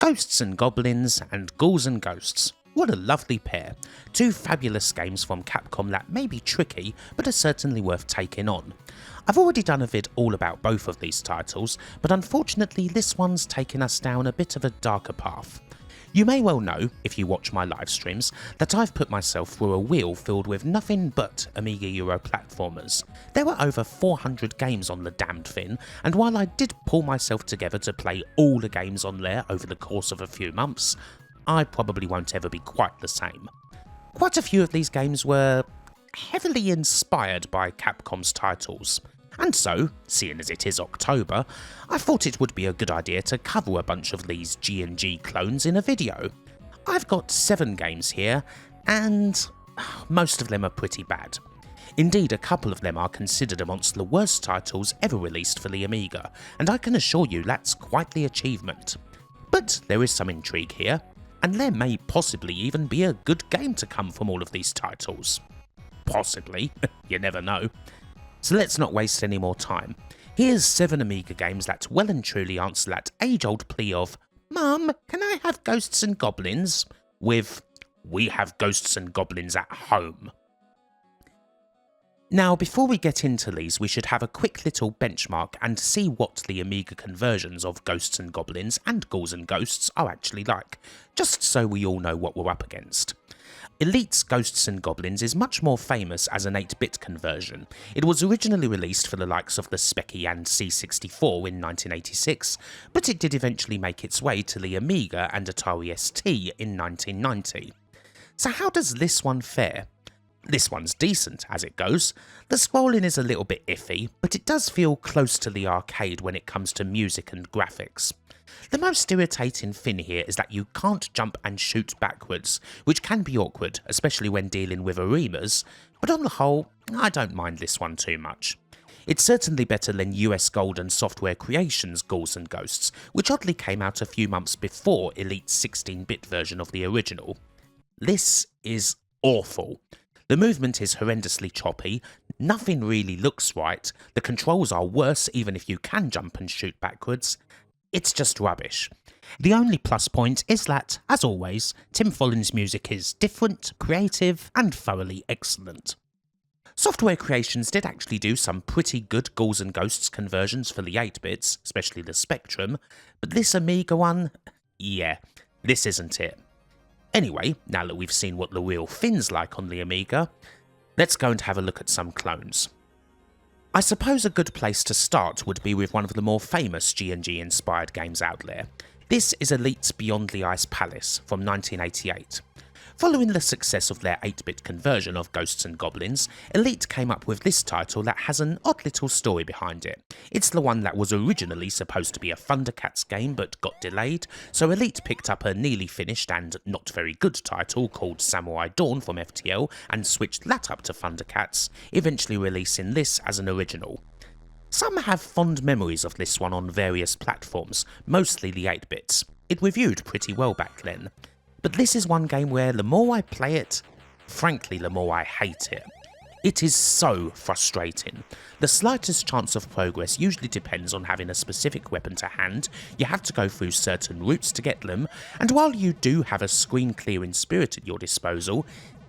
Ghosts and Goblins and Ghouls and Ghosts. What a lovely pair. Two fabulous games from Capcom that may be tricky, but are certainly worth taking on. I've already done a vid all about both of these titles, but unfortunately this one's taken us down a bit of a darker path. You may well know, if you watch my live streams, that I've put myself through a wheel filled with nothing but Amiga Euro platformers. There were over 400 games on the damned thing, and while I did pull myself together to play all the games on there over the course of a few months, I probably won't ever be quite the same. Quite a few of these games were heavily inspired by Capcom's titles. And so, seeing as it is October, I thought it would be a good idea to cover a bunch of these G&G clones in a video. I've got 7 games here, and most of them are pretty bad. Indeed, a couple of them are considered amongst the worst titles ever released for the Amiga, and I can assure you that's quite the achievement. But there is some intrigue here, and there may possibly even be a good game to come from all of these titles. Possibly, you never know. So let's not waste any more time. Here's 7 Amiga games that well and truly answer that age-old plea of, "Mum, can I have Ghosts and Goblins?" with, "We have Ghosts and Goblins at home." Now, before we get into these, we should have a quick little benchmark and see what the Amiga conversions of Ghosts and Goblins and Ghouls and Ghosts are actually like, just so we all know what we're up against. Elite's Ghosts and Goblins is much more famous as an 8-bit conversion. It was originally released for the likes of the Speccy and C64 in 1986, but it did eventually make its way to the Amiga and Atari ST in 1990. So how does this one fare? This one's decent as it goes. The scrolling is a little bit iffy, but it does feel close to the arcade when it comes to music and graphics. The most irritating thing here is that you can't jump and shoot backwards, which can be awkward, especially when dealing with arenas, but on the whole, I don't mind this one too much. It's certainly better than US Gold and Software Creations' Ghouls and Ghosts, which oddly came out a few months before Elite's 16-bit version of the original. This is awful. The movement is horrendously choppy, nothing really looks right, the controls are worse even if you can jump and shoot backwards. It's just rubbish. The only plus point is that, as always, Tim Follin's music is different, creative, and thoroughly excellent. Software Creations did actually do some pretty good Ghouls and Ghosts conversions for the 8-bits, especially the Spectrum, but this Amiga one, yeah, this isn't it. Anyway, now that we've seen what the real thing's like on the Amiga, let's go and have a look at some clones. I suppose a good place to start would be with one of the more famous G&G inspired games out there. This is Elite's Beyond the Ice Palace from 1988. Following the success of their 8-bit conversion of Ghosts and Goblins, Elite came up with this title that has an odd little story behind it. It's the one that was originally supposed to be a Thundercats game but got delayed, so Elite picked up a nearly finished and not very good title called Samurai Dawn from FTL and switched that up to Thundercats, eventually releasing this as an original. Some have fond memories of this one on various platforms, mostly the 8-bits. It reviewed pretty well back then. But this is one game where the more I play it, frankly the more I hate it. It is so frustrating. The slightest chance of progress usually depends on having a specific weapon to hand, you have to go through certain routes to get them, and while you do have a screen clearing spirit at your disposal,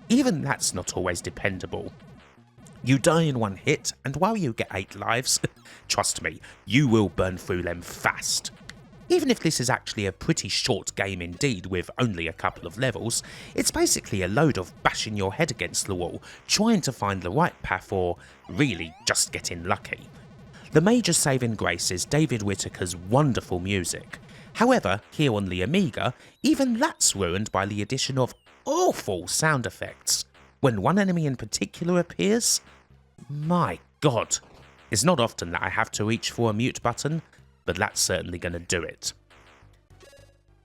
even that's not always dependable. You die in one hit, and while you get 8 lives, trust me, you will burn through them fast. Even if this is actually a pretty short game indeed with only a couple of levels, it's basically a load of bashing your head against the wall, trying to find the right path or really just getting lucky. The major saving grace is David Whittaker's wonderful music. However, here on the Amiga, even that's ruined by the addition of awful sound effects. When one enemy in particular appears, my god, it's not often that I have to reach for a mute button, but that's certainly going to do it.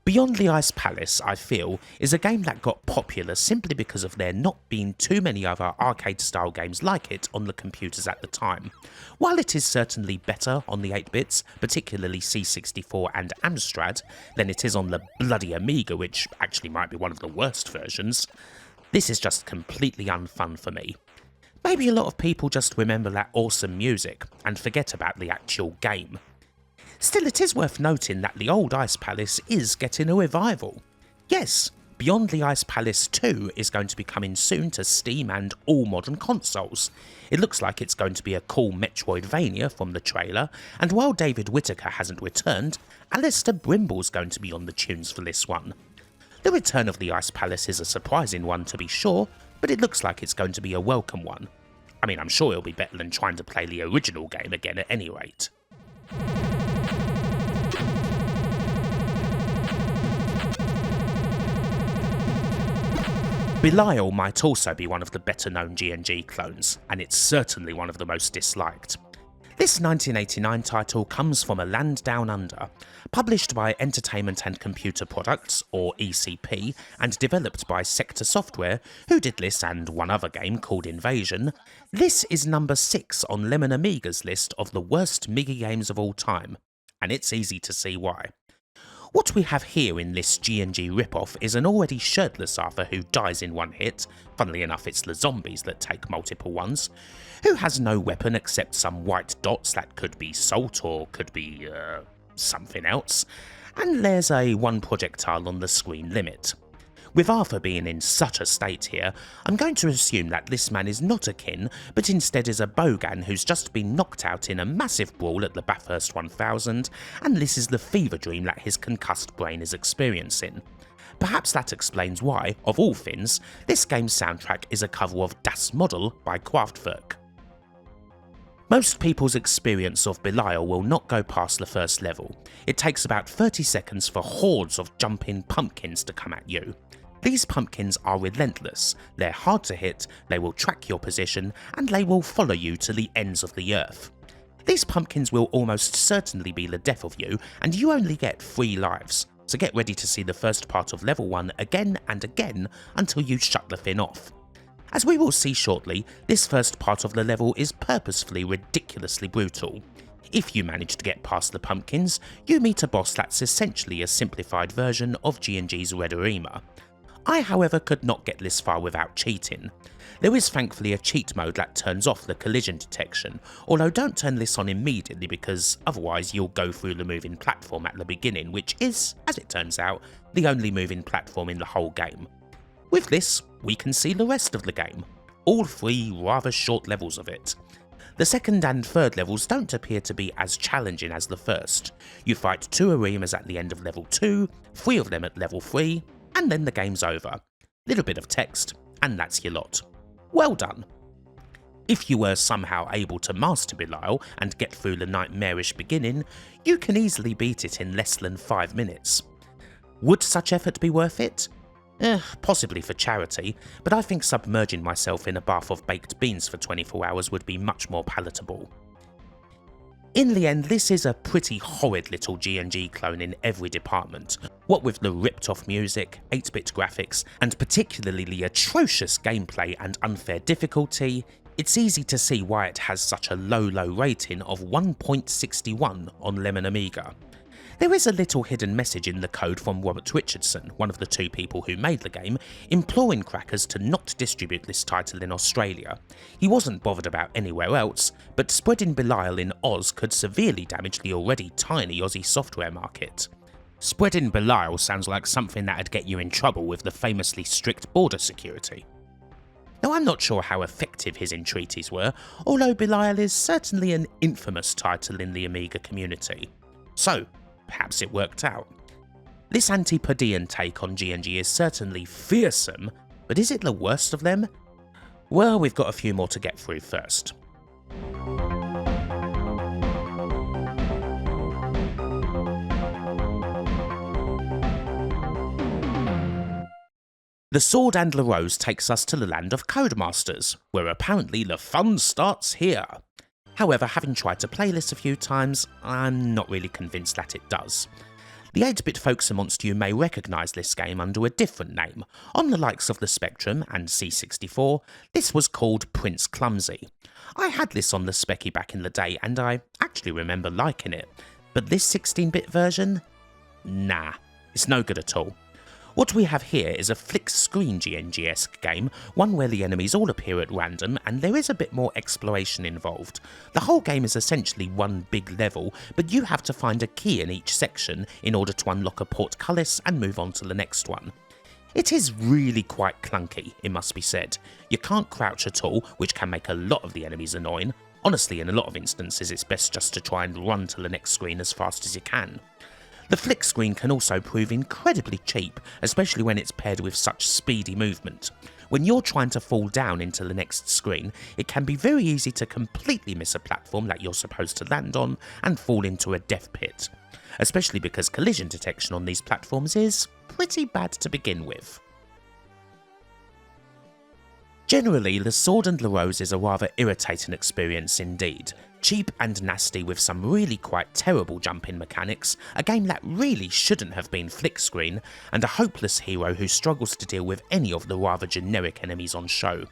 Beyond the Ice Palace, I feel, is a game that got popular simply because of there not being too many other arcade-style games like it on the computers at the time. While it is certainly better on the 8-bits, particularly C64 and Amstrad, than it is on the bloody Amiga, which actually might be one of the worst versions, this is just completely unfun for me. Maybe a lot of people just remember that awesome music and forget about the actual game. Still, it is worth noting that the old Ice Palace is getting a revival. Yes, Beyond the Ice Palace 2 is going to be coming soon to Steam and all modern consoles. It looks like it's going to be a cool Metroidvania from the trailer, and while David Whittaker hasn't returned, Alistair Brimble's going to be on the tunes for this one. The return of the Ice Palace is a surprising one to be sure, but it looks like it's going to be a welcome one. I mean, I'm sure it'll be better than trying to play the original game again at any rate. Belial might also be one of the better known G&G clones, and it's certainly one of the most disliked. This 1989 title comes from a land down under, published by Entertainment and Computer Products, or ECP, and developed by Sector Software, who did this and one other game called Invasion. This is number 6 on Lemon Amiga's list of the worst MIGI games of all time, and it's easy to see why. What we have here in this G&G ripoff is an already shirtless Arthur who dies in one hit, funnily enough it's the zombies that take multiple ones, who has no weapon except some white dots that could be salt or could be something else, and there's a one projectile on the screen limit. With Arthur being in such a state here, I'm going to assume that this man is not a kin, but instead is a bogan who's just been knocked out in a massive brawl at the Bathurst 1000, and this is the fever dream that his concussed brain is experiencing. Perhaps that explains why, of all things, this game's soundtrack is a cover of Das Model by Kraftwerk. Most people's experience of Belial will not go past the first level. It takes about 30 seconds for hordes of jumping pumpkins to come at you. These pumpkins are relentless, they're hard to hit, they will track your position, and they will follow you to the ends of the earth. These pumpkins will almost certainly be the death of you, and you only get 3 lives, so get ready to see the first part of level 1 again and again until you shut the thing off. As we will see shortly, this first part of the level is purposefully ridiculously brutal. If you manage to get past the pumpkins, you meet a boss that's essentially a simplified version of G&G's Red Arima. I, however, could not get this far without cheating. There is thankfully a cheat mode that turns off the collision detection, although don't turn this on immediately because otherwise you'll go through the moving platform at the beginning, which is, as it turns out, the only moving platform in the whole game. With this, we can see the rest of the game, all 3 rather short levels of it. The second and third levels don't appear to be as challenging as the first. You fight 2 Arimas at the end of level 2, 3 of them at level 3, and then the game's over. Little bit of text, and that's your lot. Well done. If you were somehow able to master Belial and get through the nightmarish beginning, you can easily beat it in less than 5 minutes. Would such effort be worth it? Possibly for charity, but I think submerging myself in a bath of baked beans for 24 hours would be much more palatable. In the end, this is a pretty horrid little G&G clone in every department. What with the ripped off music, 8-bit graphics, and particularly the atrocious gameplay and unfair difficulty, it's easy to see why it has such a low rating of 1.61 on Lemon Amiga. There is a little hidden message in the code from Robert Richardson, one of the 2 people who made the game, imploring crackers to not distribute this title in Australia. He wasn't bothered about anywhere else, but spreading Belial in Oz could severely damage the already tiny Aussie software market. Spreading Belial sounds like something that'd get you in trouble with the famously strict border security. Now, I'm not sure how effective his entreaties were, although Belial is certainly an infamous title in the Amiga community. So, perhaps it worked out. This Antipodean take on G&G is certainly fearsome, but is it the worst of them? Well, we've got a few more to get through first. The Sword and La Rose takes us to the land of Codemasters, where apparently the fun starts here. However, having tried to play this a few times, I'm not really convinced that it does. The 8-bit folks amongst you may recognise this game under a different name. On the likes of the Spectrum and C64, this was called Prince Clumsy. I had this on the Specky back in the day and I actually remember liking it, but this 16-bit version? Nah, it's no good at all. What we have here is a flick-screen GNG-esque game, one where the enemies all appear at random and there is a bit more exploration involved. The whole game is essentially one big level, but you have to find a key in each section in order to unlock a portcullis and move on to the next one. It is really quite clunky, it must be said. You can't crouch at all, which can make a lot of the enemies annoying. Honestly, in a lot of instances it's best just to try and run to the next screen as fast as you can. The flick screen can also prove incredibly cheap, especially when it's paired with such speedy movement. When you're trying to fall down into the next screen, it can be very easy to completely miss a platform that you're supposed to land on and fall into a death pit, especially because collision detection on these platforms is pretty bad to begin with. Generally, the Sword and La Rose is a rather irritating experience indeed. Cheap and nasty with some really quite terrible jumping mechanics, a game that really shouldn't have been flick screen, and a hopeless hero who struggles to deal with any of the rather generic enemies on show.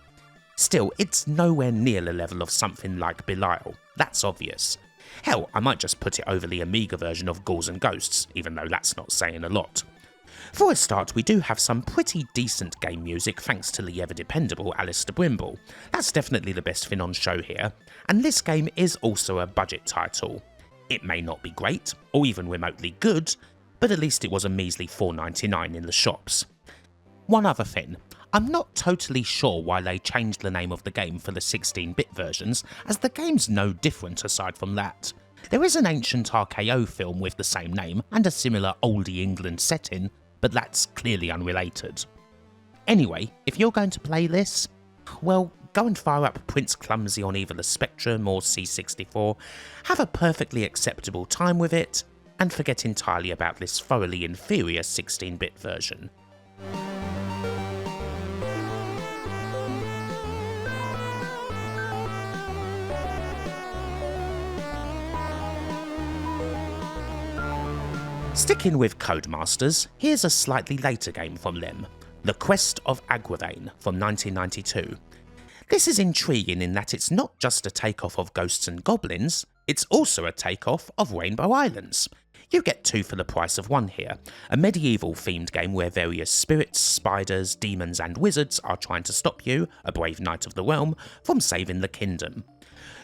Still, it's nowhere near the level of something like Belial, that's obvious. Hell, I might just put it over the Amiga version of Ghouls and Ghosts, even though that's not saying a lot. For a start, we do have some pretty decent game music thanks to the ever-dependable Alistair Brimble. That's definitely the best thing on show here, and this game is also a budget title. It may not be great, or even remotely good, but at least it was a measly $4.99 in the shops. One other thing, I'm not totally sure why they changed the name of the game for the 16-bit versions, as the game's no different aside from that. There is an ancient RKO film with the same name and a similar oldie England setting, but that's clearly unrelated. Anyway, if you're going to play this, well, go and fire up Prince Clumsy on either the Spectrum or C64, have a perfectly acceptable time with it, and forget entirely about this thoroughly inferior 16-bit version. Sticking with Codemasters, here's a slightly later game from them, The Quest of Agravain from 1992. This is intriguing in that it's not just a takeoff of Ghosts and Goblins, it's also a takeoff of Rainbow Islands. You get two for the price of one here, a medieval themed game where various spirits, spiders, demons and wizards are trying to stop you, a brave knight of the realm, from saving the kingdom.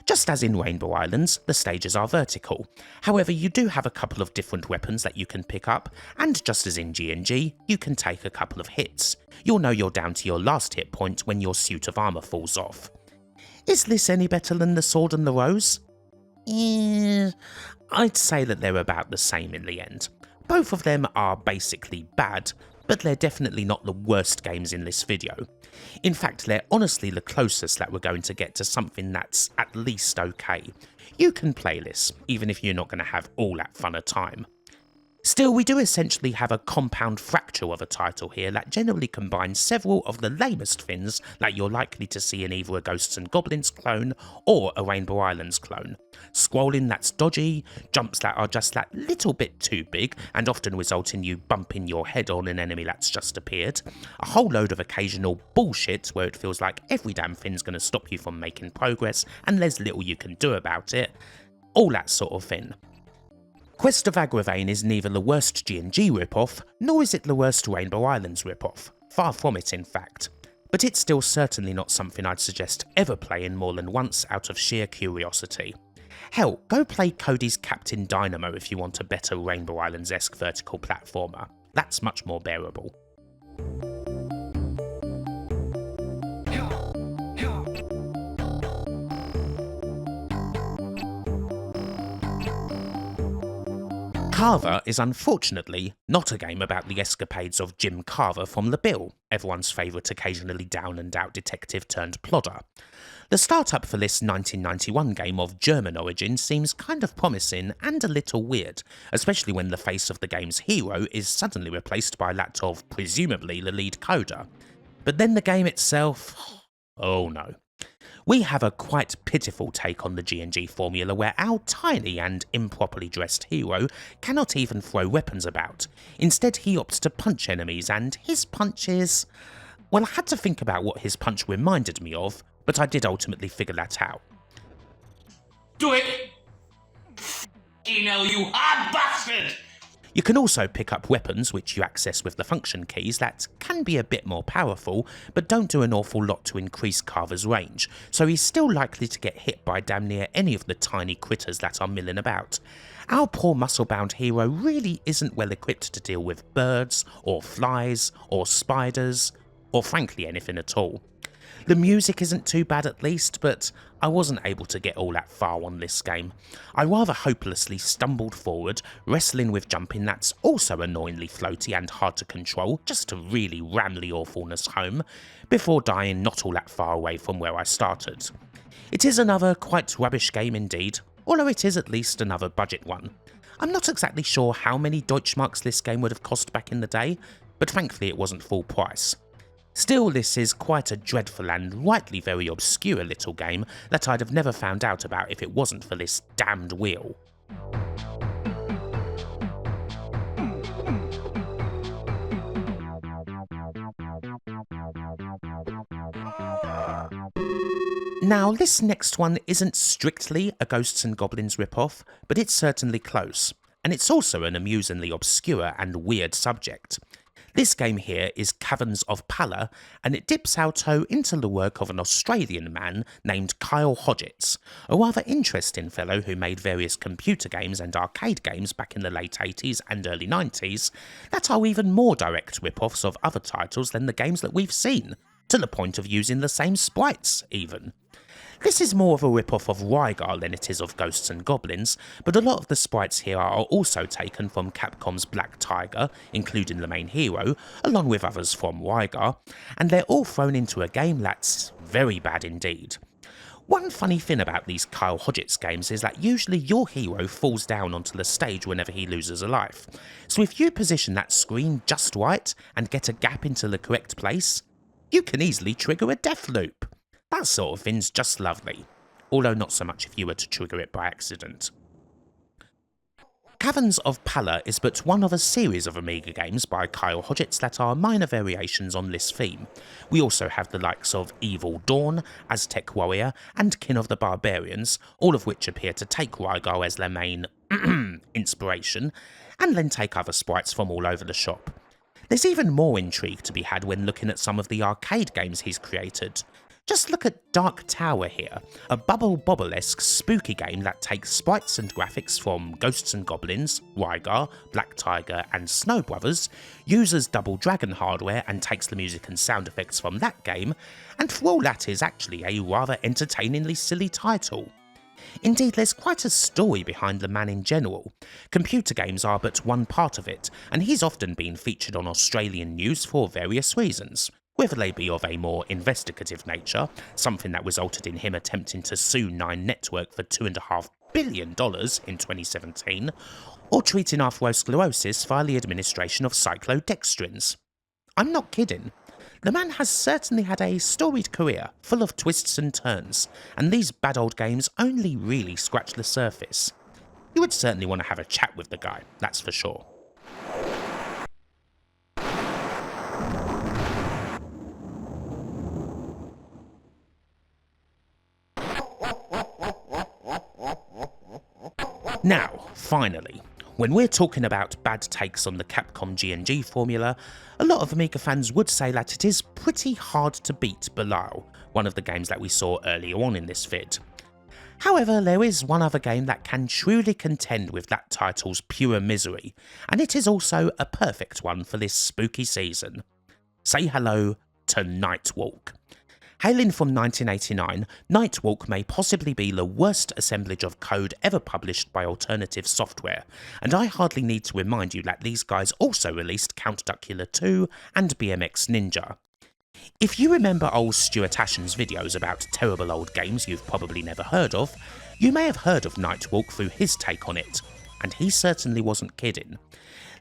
Just as in Rainbow Islands, the stages are vertical. However, you do have a couple of different weapons that you can pick up, and just as in G&G, you can take a couple of hits. You'll know you're down to your last hit point when your suit of armour falls off. Is this any better than the Sword and the Rose? I'd say that they're about the same in the end. Both of them are basically bad, but they're definitely not the worst games in this video. In fact, they're honestly the closest that we're going to get to something that's at least okay. You can play this, even if you're not going to have all that fun a time. Still, we do essentially have a compound fracture of a title here that generally combines several of the lamest things that you're likely to see in either a Ghosts and Goblins clone or a Rainbow Islands clone. Scrolling that's dodgy, jumps that are just that little bit too big and often result in you bumping your head on an enemy that's just appeared, a whole load of occasional bullshit where it feels like every damn thing's going to stop you from making progress and there's little you can do about it, all that sort of thing. Quest of Agravain is neither the worst G&G ripoff, nor is it the worst Rainbow Islands ripoff. Far from it, in fact. But it's still certainly not something I'd suggest ever playing more than once out of sheer curiosity. Hell, go play Cody's Captain Dynamo if you want a better Rainbow Islands-esque vertical platformer. That's much more bearable. Carver is unfortunately not a game about the escapades of Jim Carver from The Bill, everyone's favourite occasionally down and out detective turned plodder. The startup for this 1991 game of German origin seems kind of promising and a little weird, especially when the face of the game's hero is suddenly replaced by that of presumably the lead coder. But then the game itself, oh no. We have a quite pitiful take on the G&G formula where our tiny and improperly dressed hero cannot even throw weapons about. Instead he opts to punch enemies and his punches... Well, I had to think about what his punch reminded me of, but I did ultimately figure that out. Do it! F***ing hell, you hard bastard! You can also pick up weapons which you access with the function keys that can be a bit more powerful, but don't do an awful lot to increase Carver's range, so he's still likely to get hit by damn near any of the tiny critters that are milling about. Our poor muscle-bound hero really isn't well equipped to deal with birds, or flies, or spiders, or frankly anything at all. The music isn't too bad at least, but I wasn't able to get all that far on this game. I rather hopelessly stumbled forward, wrestling with jumping that's also annoyingly floaty and hard to control, just to really ram the awfulness home, before dying not all that far away from where I started. It is another quite rubbish game indeed, although it is at least another budget one. I'm not exactly sure how many Deutschmarks this game would have cost back in the day, but thankfully it wasn't full price. Still, this is quite a dreadful and rightly very obscure little game that I'd have never found out about if it wasn't for this damned wheel. Now, this next one isn't strictly a Ghosts and Goblins ripoff, but it's certainly close, and it's also an amusingly obscure and weird subject. This game here is Caverns of Palle, and it dips our toe into the work of an Australian man named Kyle Hodgetts, a rather interesting fellow who made various computer games and arcade games back in the late 80s and early 90s that are even more direct rip-offs of other titles than the games that we've seen, to the point of using the same sprites even. This is more of a rip-off of Rygar than it is of Ghosts and Goblins, but a lot of the sprites here are also taken from Capcom's Black Tiger, including the main hero, along with others from Rygar, and they're all thrown into a game that's very bad indeed. One funny thing about these Kyle Hodgetts games is that usually your hero falls down onto the stage whenever he loses a life, so if you position that screen just right and get a gap into the correct place, you can easily trigger a death loop. That sort of thing's just lovely, although not so much if you were to trigger it by accident. Caverns of Palle is but one of a series of Amiga games by Kyle Hodgetts that are minor variations on this theme. We also have the likes of Evil Dawn, Aztec Warrior, and Kin of the Barbarians, all of which appear to take Rygar as their main inspiration, and then take other sprites from all over the shop. There's even more intrigue to be had when looking at some of the arcade games he's created. Just look at Dark Tower here, a Bubble Bobble-esque spooky game that takes sprites and graphics from Ghosts and Goblins, Rygar, Black Tiger and Snow Brothers, uses Double Dragon hardware and takes the music and sound effects from that game, and for all that is actually a rather entertainingly silly title. Indeed, there's quite a story behind the man in general. Computer games are but one part of it, and he's often been featured on Australian news for various reasons. Whether they be of a more investigative nature, something that resulted in him attempting to sue Nine Network for $2.5 billion in 2017, or treating atherosclerosis via the administration of cyclodextrins. I'm not kidding. The man has certainly had a storied career, full of twists and turns, and these bad old games only really scratch the surface. You would certainly want to have a chat with the guy, that's for sure. Now, finally, when we're talking about bad takes on the Capcom G&G formula, a lot of Amiga fans would say that it is pretty hard to beat Belial, one of the games that we saw earlier on in this vid. However, there is one other game that can truly contend with that title's pure misery, and it is also a perfect one for this spooky season. Say hello to Night Walk. Hailing from 1989, Night Walk may possibly be the worst assemblage of code ever published by alternative software, and I hardly need to remind you that these guys also released Count Duckula 2 and BMX Ninja. If you remember old Stuart Ashen's videos about terrible old games you've probably never heard of, you may have heard of Night Walk through his take on it, and he certainly wasn't kidding.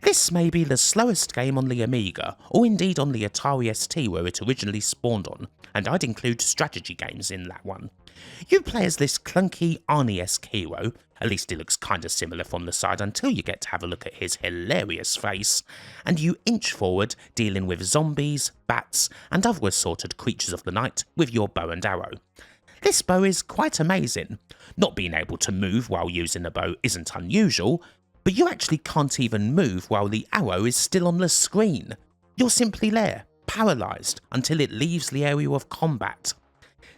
This may be the slowest game on the Amiga, or indeed on the Atari ST where it originally spawned on, and I'd include strategy games in that one. You play as this clunky Arnie-esque hero, at least he looks kinda similar from the side until you get to have a look at his hilarious face, and you inch forward dealing with zombies, bats, and other assorted creatures of the night with your bow and arrow. This bow is quite amazing. Not being able to move while using the bow isn't unusual, but you actually can't even move while the arrow is still on the screen. You're simply there, paralysed, until it leaves the area of combat.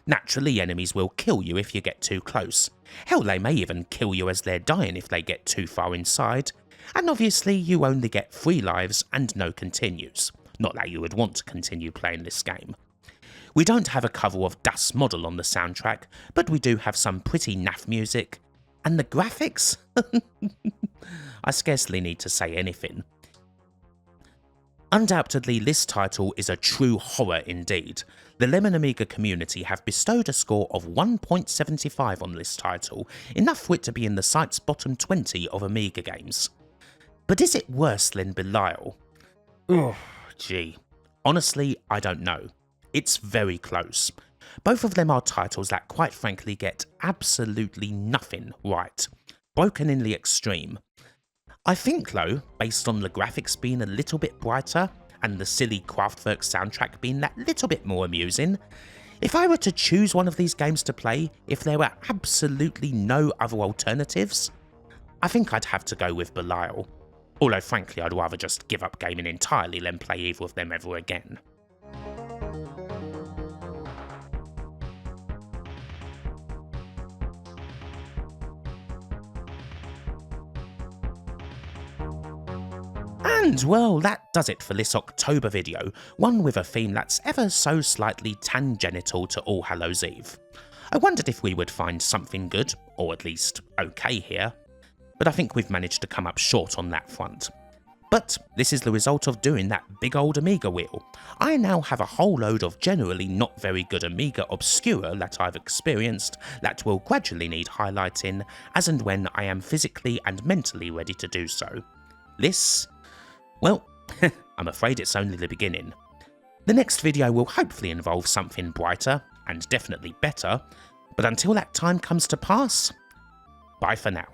Naturally, enemies will kill you if you get too close. Hell, they may even kill you as they're dying if they get too far inside. And obviously, you only get 3 lives and no continues. Not that you would want to continue playing this game. We don't have a cover of Das Model on the soundtrack, but we do have some pretty naff music. And the graphics? I scarcely need to say anything. Undoubtedly, this title is a true horror indeed. The Lemon Amiga community have bestowed a score of 1.75 on this title, enough for it to be in the site's bottom 20 of Amiga games. But is it worse than Belial? Oh, gee. Honestly, I don't know. It's very close. Both of them are titles that quite frankly get absolutely nothing right. Broken in the extreme. I think though, based on the graphics being a little bit brighter, and the silly Kraftwerk soundtrack being that little bit more amusing, if I were to choose one of these games to play, if there were absolutely no other alternatives, I think I'd have to go with Belial. Although frankly I'd rather just give up gaming entirely than play either of them ever again. And well, that does it for this October video, one with a theme that's ever so slightly tangential to All Hallows Eve. I wondered if we would find something good, or at least okay here, but I think we've managed to come up short on that front. But this is the result of doing that big old Amiga wheel. I now have a whole load of generally not very good Amiga obscura that I've experienced that will gradually need highlighting as and when I am physically and mentally ready to do so. This, well, I'm afraid it's only the beginning. The next video will hopefully involve something brighter, and definitely better, but until that time comes to pass, bye for now.